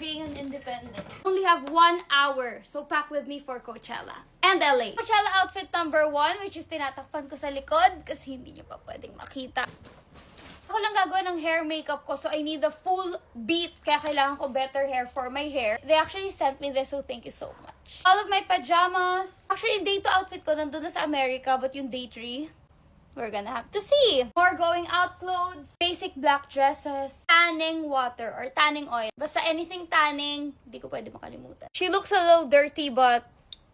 being an independent. Only have 1 hour, so pack with me for Coachella and LA. Coachella outfit number 1, which is tinatakpan ko sa likod kasi hindi nyo pa pwedeng makita. Ako lang gagawin ng hair makeup ko, so I need the full beat. Kaya kailangan ko better hair for my hair. They actually sent me this, so thank you so much. All of my pajamas. Actually, day 2 outfit ko nandun na sa America, but yung day 3, we're gonna have to see. More going out clothes, basic black dresses, tanning water or tanning oil. Basta anything tanning, hindi ko pwede makalimutan. She looks a little dirty, but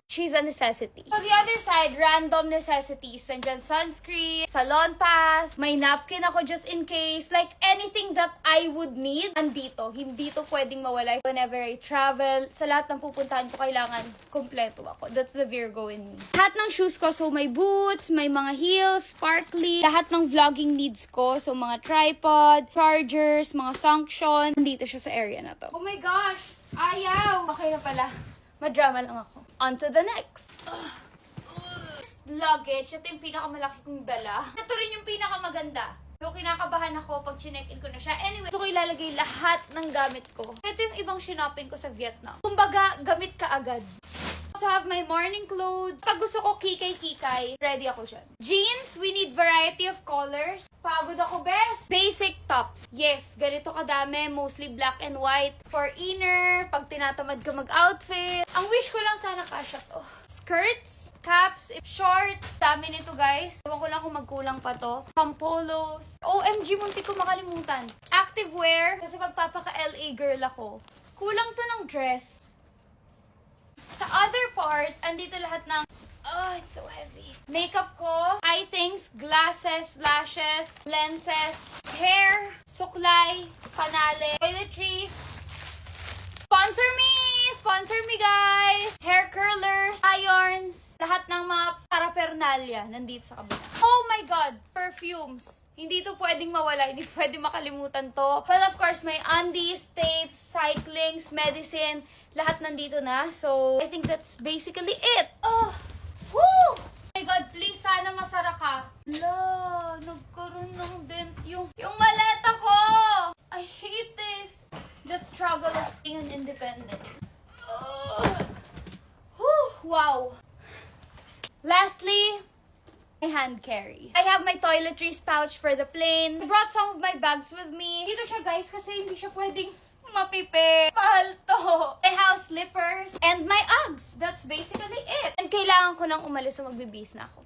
she's a necessity. So the other side, random necessities. Nandiyan sunscreen, salon pass, may napkin ako just in case. Like anything that I would need, andito. Hindi to pwedeng mawala. Whenever I travel, sa lahat ng pupuntahan ko, kailangan kompleto ako. That's the Virgo in me. Lahat ng shoes ko, so may boots, may mga heels, sparkly. Lahat ng vlogging needs ko, so mga tripod, chargers, mga sunction. Nandito siya sa area na to. Oh my gosh! Ayaw! Okay na pala. Madrama lang ako. On to the next. Luggage. Ito yung pinakamalaki kong dala. Ito rin yung pinakamaganda. So, kinakabahan ako pag chinek-in ko na siya. Anyway, so ko ilalagay lahat ng gamit ko. Ito yung ibang shinoping ko sa Vietnam. Kumbaga, gamit ka agad. So, I have my morning clothes. Pag gusto ko kikay-kikay, ready ako dyan. Jeans, we need variety of colors. Pagod ako, best. Basic tops. Yes, ganito kadami. Mostly black and white. For inner, pag tinatamad ka mag-outfit. Ang wish ko lang sana kasha to. Skirts, caps, shorts. Dami nito, guys. Ewan ko lang kung magkulang pa to. Pampolos. OMG, munti ko makalimutan. Activewear. Kasi magpapaka-LA girl ako. Kulang to ng dress. Sa other part, andito lahat ng... Oh, it's so heavy. Makeup ko, eye things, glasses, lashes, lenses, hair, suklay, panale, toiletries. Sponsor me! Sponsor me, guys! Hair curlers, irons, lahat ng mga paraphernalia nandito sa kabila. Oh my God! Perfumes. Hindi to pwedeng mawala, hindi pwedeng makalimutan to. But of course, may undies, tapes, cyclings, medicine, lahat nandito na. So, I think that's basically it. Oh! Woo! Oh my God, please, sana masara ka. Ala, nagkaroon ng dent yung maleta ko! I hate this! The struggle of being an independent. Wow! Lastly, my hand carry. I have my toiletries pouch for the plane. I brought some of my bags with me. Dito siya, guys, kasi hindi siya pwedeng mapipi. Mahal to. I have slippers and my Uggs. That's basically it. And kailangan ko nang umalis so magbibis na ako.